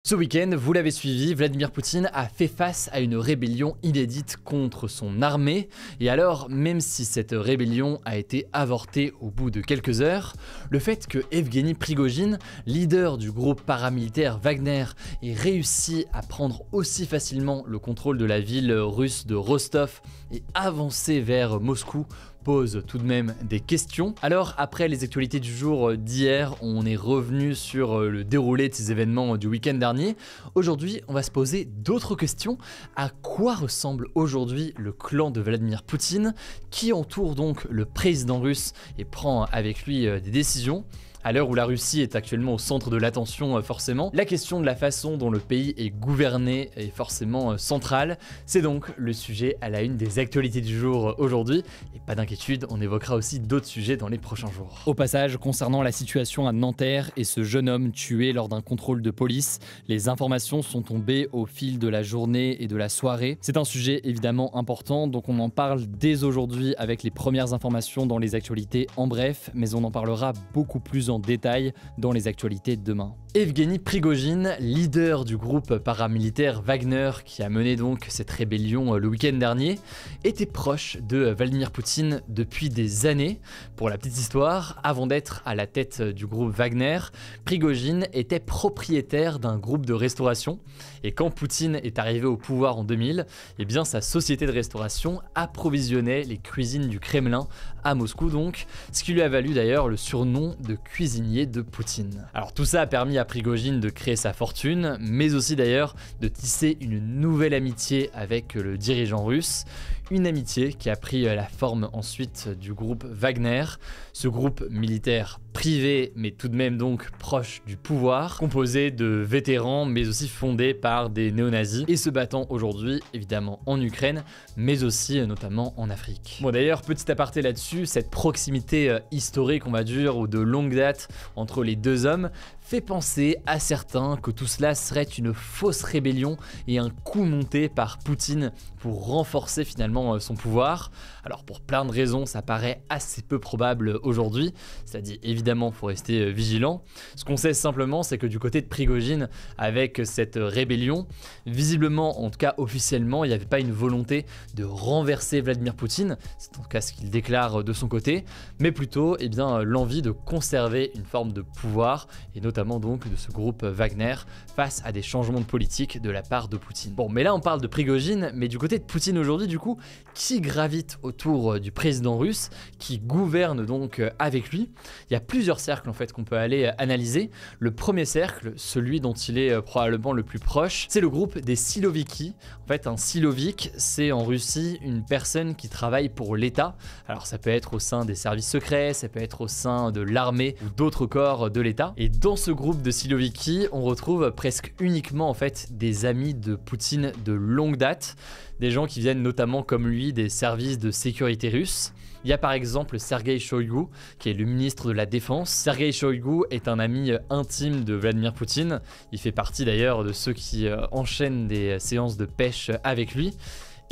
Ce week-end, vous l'avez suivi, Vladimir Poutine a fait face à une rébellion inédite contre son armée. Et alors, même si cette rébellion a été avortée au bout de quelques heures, le fait que Evgeny Prigojine, leader du groupe paramilitaire Wagner, ait réussi à prendre aussi facilement le contrôle de la ville russe de Rostov et avancer vers Moscou pose tout de même des questions. Alors après les actualités du jour d'hier, on est revenu sur le déroulé de ces événements du week-end dernier. Aujourd'hui, on va se poser d'autres questions. À quoi ressemble aujourd'hui le clan de Vladimir Poutine, qui entoure donc le président russe et prend avec lui des décisions? À l'heure où la Russie est actuellement au centre de l'attention forcément, la question de la façon dont le pays est gouverné est forcément centrale. C'est donc le sujet à la une des actualités du jour aujourd'hui. Et pas d'inquiétude, on évoquera aussi d'autres sujets dans les prochains jours. Au passage, concernant la situation à Nanterre et ce jeune homme tué lors d'un contrôle de police, les informations sont tombées au fil de la journée et de la soirée. C'est un sujet évidemment important, donc on en parle dès aujourd'hui avec les premières informations dans les actualités en bref, mais on en parlera beaucoup plus en détail dans les actualités de demain. Evgeny Prigojine, leader du groupe paramilitaire Wagner qui a mené donc cette rébellion le week-end dernier, était proche de Vladimir Poutine depuis des années. Pour la petite histoire, avant d'être à la tête du groupe Wagner, Prigojine était propriétaire d'un groupe de restauration et quand Poutine est arrivé au pouvoir en 2000, eh bien sa société de restauration approvisionnait les cuisines du Kremlin à Moscou donc, ce qui lui a valu d'ailleurs le surnom de cuisinier de Poutine. Alors tout ça a permis à Prigojine de créer sa fortune, mais aussi d'ailleurs de tisser une nouvelle amitié avec le dirigeant russe, une amitié qui a pris la forme ensuite du groupe Wagner, ce groupe militaire privé mais tout de même donc proche du pouvoir, composé de vétérans mais aussi fondé par des néo-nazis et se battant aujourd'hui évidemment en Ukraine mais aussi notamment en Afrique. Bon d'ailleurs petit aparté là-dessus, cette proximité historique on va dire ou de longue date entre les deux hommes fait penser à certains que tout cela serait une fausse rébellion et un coup monté par Poutine pour renforcer finalement son pouvoir. Alors pour plein de raisons ça paraît assez peu probable aujourd'hui, c'est-à-dire évidemment faut rester vigilant. Ce qu'on sait simplement c'est que du côté de Prigojine avec cette rébellion, visiblement en tout cas officiellement il n'y avait pas une volonté de renverser Vladimir Poutine, c'est en tout cas ce qu'il déclare de son côté, mais plutôt eh bien, l'envie de conserver une forme de pouvoir et notamment donc de ce groupe Wagner face à des changements de politique de la part de Poutine. Bon mais là on parle de Prigojine, mais du côté de Poutine aujourd'hui du coup, qui gravite autour du président russe, qui gouverne donc avec lui? Il y a plusieurs cercles en fait qu'on peut aller analyser. Le premier cercle, celui dont il est probablement le plus proche, c'est le groupe des Siloviki. En fait un Silovik c'est en Russie une personne qui travaille pour l'État. Alors ça peut être au sein des services secrets, ça peut être au sein de l'armée ou d'autres corps de l'État. Et dans ce groupe de Siloviki, on retrouve presque uniquement en fait des amis de Poutine de longue date, des gens qui viennent notamment comme lui des services de sécurité russes. Il y a par exemple Sergueï Shoigu, qui est le ministre de la Défense. Sergueï Shoigu est un ami intime de Vladimir Poutine. Il fait partie d'ailleurs de ceux qui enchaînent des séances de pêche avec lui.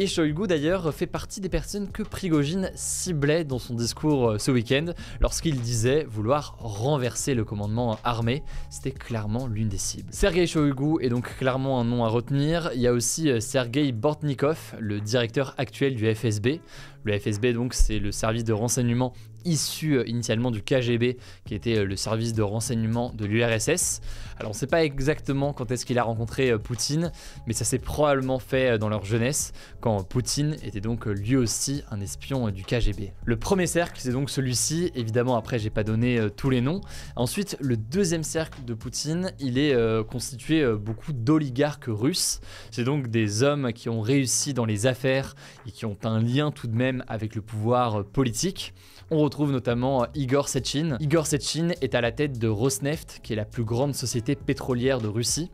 Et Shoigu d'ailleurs fait partie des personnes que Prigojine ciblait dans son discours ce week-end lorsqu'il disait vouloir renverser le commandement armé. C'était clairement l'une des cibles. Sergueï Shoigu est donc clairement un nom à retenir. Il y a aussi Sergueï Bortnikov, le directeur actuel du FSB. Le FSB donc c'est le service de renseignement issu initialement du KGB qui était le service de renseignement de l'URSS. Alors on ne sait pas exactement quand est-ce qu'il a rencontré Poutine, mais ça s'est probablement fait dans leur jeunesse quand Poutine était donc lui aussi un espion du KGB. Le premier cercle c'est donc celui-ci, évidemment après j'ai pas donné tous les noms. Ensuite le deuxième cercle de Poutine il est constitué beaucoup d'oligarques russes. C'est donc des hommes qui ont réussi dans les affaires et qui ont un lien tout de même avec le pouvoir politique. On retrouve notamment Igor Sechin. Igor Sechin est à la tête de Rosneft, qui est la plus grande société pétrolière de Russie.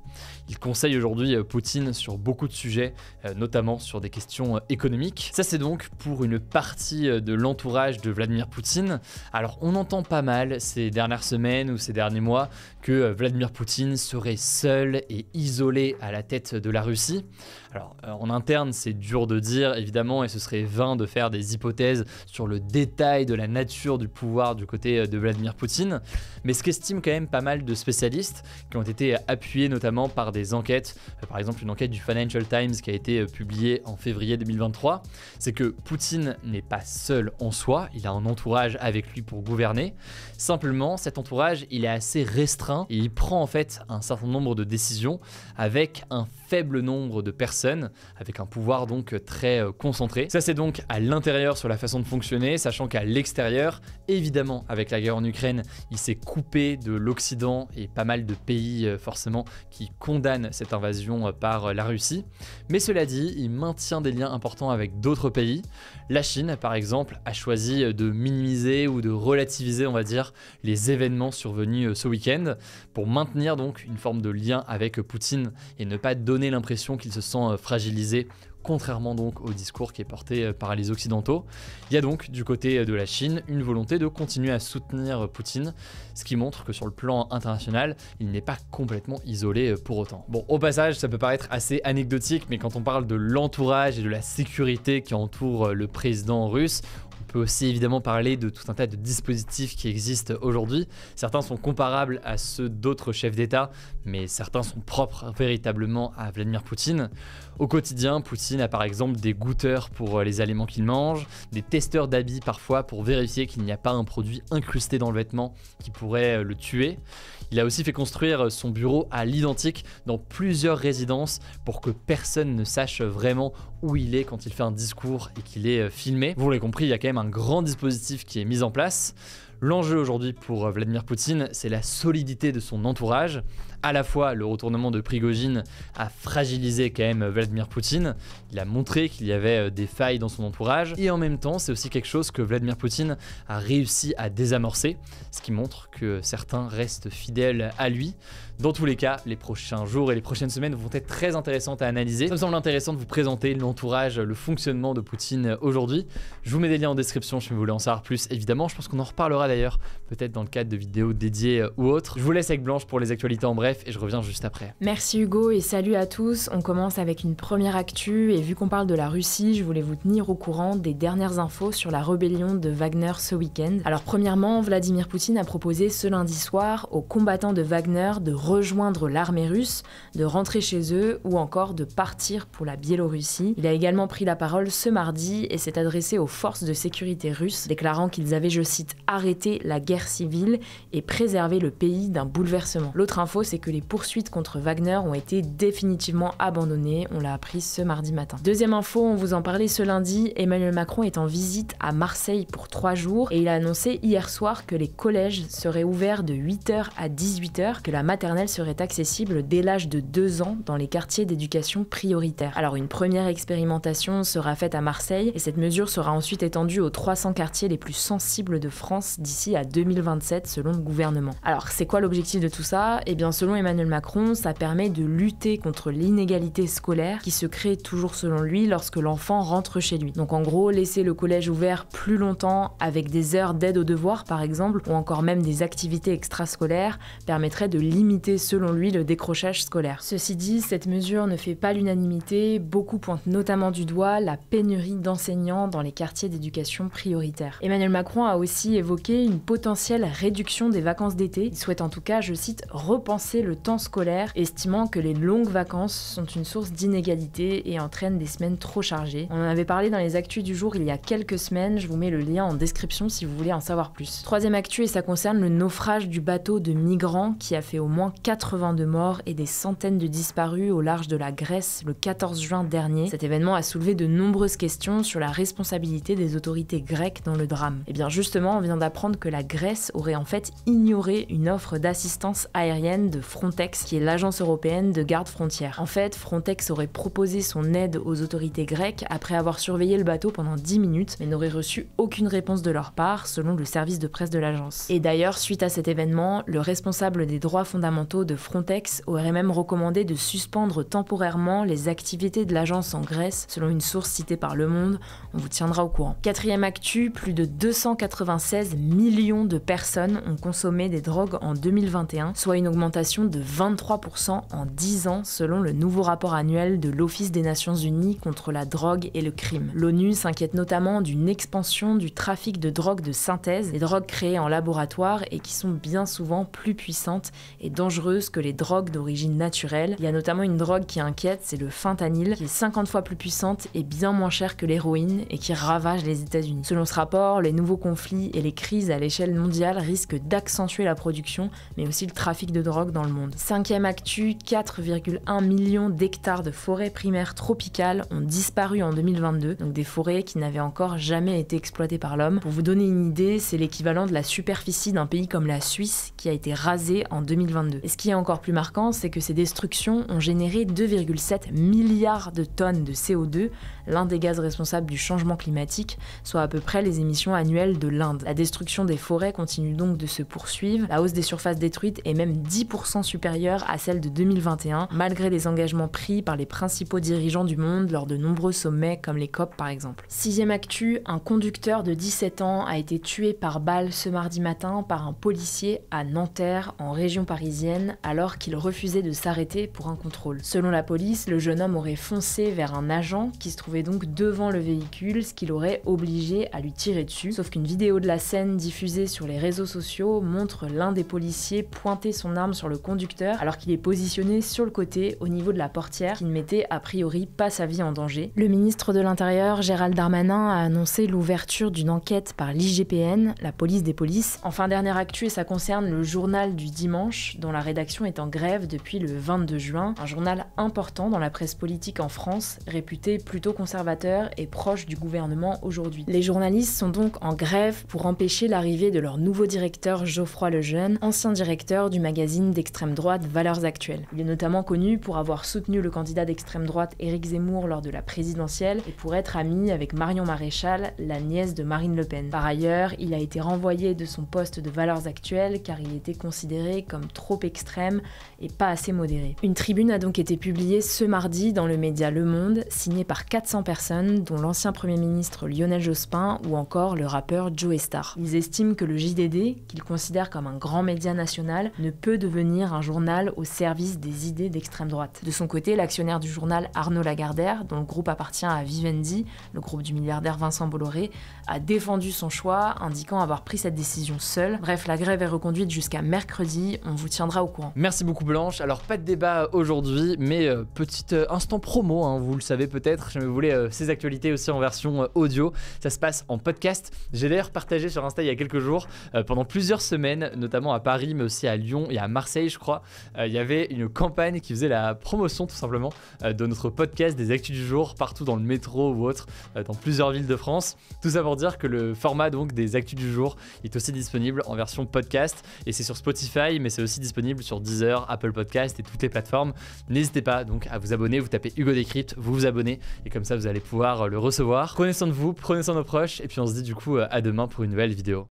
Il conseille aujourd'hui Poutine sur beaucoup de sujets, notamment sur des questions économiques. Ça c'est donc pour une partie de l'entourage de Vladimir Poutine. Alors on entend pas mal ces dernières semaines ou ces derniers mois que Vladimir Poutine serait seul et isolé à la tête de la Russie. Alors en interne c'est dur de dire évidemment et ce serait vain de faire des hypothèses sur le détail de la nature nature du pouvoir du côté de Vladimir Poutine, mais ce qu'estiment quand même pas mal de spécialistes qui ont été appuyés notamment par des enquêtes, par exemple une enquête du Financial Times qui a été publiée en février 2023, c'est que Poutine n'est pas seul en soi, il a un entourage avec lui pour gouverner. Simplement, cet entourage, il est assez restreint et il prend en fait un certain nombre de décisions avec un faible nombre de personnes, avec un pouvoir donc très concentré. Ça c'est donc à l'intérieur sur la façon de fonctionner, sachant qu'à l'extérieur, évidemment avec la guerre en Ukraine, il s'est coupé de l'Occident et pas mal de pays forcément qui condamnent cette invasion par la Russie. Mais cela dit, il maintient des liens importants avec d'autres pays. La Chine par exemple a choisi de minimiser ou de relativiser on va dire les événements survenus ce week-end pour maintenir donc une forme de lien avec Poutine et ne pas donner l'impression qu'il se sent fragilisé, contrairement donc au discours qui est porté par les Occidentaux. Il y a donc du côté de la Chine une volonté de continuer à soutenir Poutine, ce qui montre que sur le plan international, il n'est pas complètement isolé pour autant. Bon, au passage, ça peut paraître assez anecdotique, mais quand on parle de l'entourage et de la sécurité qui entoure le président russe, on peut aussi évidemment parler de tout un tas de dispositifs qui existent aujourd'hui. Certains sont comparables à ceux d'autres chefs d'État, mais certains sont propres véritablement à Vladimir Poutine. Au quotidien, Poutine a par exemple des goûteurs pour les aliments qu'il mange, des testeurs d'habits parfois pour vérifier qu'il n'y a pas un produit incrusté dans le vêtement qui pourrait le tuer. Il a aussi fait construire son bureau à l'identique dans plusieurs résidences pour que personne ne sache vraiment où il est quand il fait un discours et qu'il est filmé. Vous l'avez compris, il y a quand même un grand dispositif qui est mis en place. L'enjeu aujourd'hui pour Vladimir Poutine, c'est la solidité de son entourage. À la fois, le retournement de Prigojine a fragilisé quand même Vladimir Poutine. Il a montré qu'il y avait des failles dans son entourage. Et en même temps, c'est aussi quelque chose que Vladimir Poutine a réussi à désamorcer, ce qui montre que certains restent fidèles à lui. Dans tous les cas, les prochains jours et les prochaines semaines vont être très intéressantes à analyser. Ça me semble intéressant de vous présenter l'entourage, le fonctionnement de Poutine aujourd'hui. Je vous mets des liens en description si vous voulez en savoir plus, évidemment. Je pense qu'on en reparlera d'ailleurs, peut-être dans le cadre de vidéos dédiées ou autres. Je vous laisse avec Blanche pour les actualités en bref et je reviens juste après. Merci Hugo et salut à tous. On commence avec une première actu et vu qu'on parle de la Russie, je voulais vous tenir au courant des dernières infos sur la rébellion de Wagner ce week-end. Alors premièrement, Vladimir Poutine a proposé ce lundi soir aux combattants de Wagner de rejoindre l'armée russe, de rentrer chez eux ou encore de partir pour la Biélorussie. Il a également pris la parole ce mardi et s'est adressé aux forces de sécurité russes, déclarant qu'ils avaient, je cite, arrêté la guerre civile et préservé le pays d'un bouleversement. L'autre info, c'est que les poursuites contre Wagner ont été définitivement abandonnées, on l'a appris ce mardi matin. Deuxième info, on vous en parlait ce lundi, Emmanuel Macron est en visite à Marseille pour 3 jours et il a annoncé hier soir que les collèges seraient ouverts de 8h à 18h, que la maternelle serait accessible dès l'âge de 2 ans dans les quartiers d'éducation prioritaire. Alors une première expérimentation sera faite à Marseille et cette mesure sera ensuite étendue aux 300 quartiers les plus sensibles de France d'ici à 2027 selon le gouvernement. Alors c'est quoi l'objectif de tout ça ? Eh bien selon Emmanuel Macron, ça permet de lutter contre l'inégalité scolaire qui se crée toujours selon lui lorsque l'enfant rentre chez lui. Donc en gros, laisser le collège ouvert plus longtemps avec des heures d'aide aux devoirs par exemple ou encore même des activités extrascolaires permettrait de limiter selon lui le décrochage scolaire. Ceci dit, cette mesure ne fait pas l'unanimité, beaucoup pointent notamment du doigt la pénurie d'enseignants dans les quartiers d'éducation prioritaire. Emmanuel Macron a aussi évoqué une potentielle réduction des vacances d'été. Il souhaite en tout cas, je cite, repenser le temps scolaire, estimant que les longues vacances sont une source d'inégalité et entraînent des semaines trop chargées. On en avait parlé dans les actus du jour il y a quelques semaines, je vous mets le lien en description si vous voulez en savoir plus. Troisième actu et ça concerne le naufrage du bateau de migrants qui a fait au moins 82 morts et des centaines de disparus au large de la Grèce le 14 juin dernier. Cet événement a soulevé de nombreuses questions sur la responsabilité des autorités grecques dans le drame. Et bien justement, on vient d'apprendre que la Grèce aurait en fait ignoré une offre d'assistance aérienne de Frontex, qui est l'agence européenne de garde-frontières. En fait, Frontex aurait proposé son aide aux autorités grecques après avoir surveillé le bateau pendant 10 minutes, mais n'aurait reçu aucune réponse de leur part, selon le service de presse de l'agence. Et d'ailleurs, suite à cet événement, le responsable des droits fondamentaux de Frontex aurait même recommandé de suspendre temporairement les activités de l'agence en Grèce, selon une source citée par Le Monde. On vous tiendra au courant. Quatrième actu, plus de 296 millions de personnes ont consommé des drogues en 2021, soit une augmentation augmentation de 23% en 10 ans selon le nouveau rapport annuel de l'Office des Nations Unies contre la drogue et le crime. L'ONU s'inquiète notamment d'une expansion du trafic de drogues de synthèse, des drogues créées en laboratoire et qui sont bien souvent plus puissantes et dangereuses que les drogues d'origine naturelle. Il y a notamment une drogue qui inquiète, c'est le fentanyl, qui est 50 fois plus puissante et bien moins chère que l'héroïne et qui ravage les États-Unis. Selon ce rapport, les nouveaux conflits et les crises à l'échelle mondiale risquent d'accentuer la production, mais aussi le trafic de drogue dans le monde. Cinquième actu, 4,1 millions d'hectares de forêts primaires tropicales ont disparu en 2022, donc des forêts qui n'avaient encore jamais été exploitées par l'homme. Pour vous donner une idée, c'est l'équivalent de la superficie d'un pays comme la Suisse qui a été rasée en 2022. Et ce qui est encore plus marquant, c'est que ces destructions ont généré 2,7 milliards de tonnes de CO2, l'un des gaz responsables du changement climatique, soit à peu près les émissions annuelles de l'Inde. La destruction des forêts continue donc de se poursuivre, la hausse des surfaces détruites est même 10% supérieure à celle de 2021, malgré les engagements pris par les principaux dirigeants du monde lors de nombreux sommets comme les COP par exemple. Sixième actu, un conducteur de 17 ans a été tué par balle ce mardi matin par un policier à Nanterre, en région parisienne, alors qu'il refusait de s'arrêter pour un contrôle. Selon la police, le jeune homme aurait foncé vers un agent qui se trouvait donc devant le véhicule, ce qui l'aurait obligé à lui tirer dessus. Sauf qu'une vidéo de la scène diffusée sur les réseaux sociaux montre l'un des policiers pointer son arme sur le conducteur alors qu'il est positionné sur le côté au niveau de la portière qui ne mettait a priori pas sa vie en danger. Le ministre de l'Intérieur, Gérald Darmanin, a annoncé l'ouverture d'une enquête par l'IGPN, la police des polices. Enfin, dernière actu, et ça concerne le journal du dimanche, dont la rédaction est en grève depuis le 22 juin, un journal important dans la presse politique en France, réputé plutôt conservateur et proche du gouvernement aujourd'hui. Les journalistes sont donc en grève pour empêcher l'arrivée de leur nouveau directeur Geoffroy Lejeune, ancien directeur du magazine d'extrême droite Valeurs Actuelles. Il est notamment connu pour avoir soutenu le candidat d'extrême droite Éric Zemmour lors de la présidentielle et pour être ami avec Marion Maréchal, la nièce de Marine Le Pen. Par ailleurs, il a été renvoyé de son poste de Valeurs Actuelles car il était considéré comme trop extrême et pas assez modéré. Une tribune a donc été publiée ce mardi dans le média Le Monde, signée par 400 personnes, dont l'ancien Premier ministre Lionel Jospin ou encore le rappeur Joe Star. Ils estiment que le JDD, qu'ils considèrent comme un grand média national, ne peut devenir un journal au service des idées d'extrême droite. De son côté, l'actionnaire du journal Arnaud Lagardère, dont le groupe appartient à Vivendi, le groupe du milliardaire Vincent Bolloré, a défendu son choix, indiquant avoir pris cette décision seul. Bref, la grève est reconduite jusqu'à mercredi, on vous tiendra au courant. Merci beaucoup Blanche. Alors pas de débat aujourd'hui, mais petit instant promo, hein, vous le savez peut-être, si vous voulez ces actualités aussi en version audio, ça se passe en podcast. J'ai d'ailleurs partagé sur Insta il y a quelques jours, pendant plusieurs semaines, notamment à Paris, mais aussi à Lyon et à Marseille je crois, il y avait une campagne qui faisait la promotion tout simplement de notre podcast des actus du jour, partout dans le métro ou autre, dans plusieurs villes de France. Tout ça pour dire que le format donc des actus du jour est aussi disponible en version podcast, et c'est sur Spotify, mais c'est aussi disponible sur Deezer, Apple Podcast et toutes les plateformes. N'hésitez pas donc à vous abonner, vous tapez Hugo Décrypte, vous vous abonnez, et comme ça vous allez pouvoir le recevoir. Prenez soin de vous, prenez soin de nos proches, et puis on se dit du coup à demain pour une nouvelle vidéo.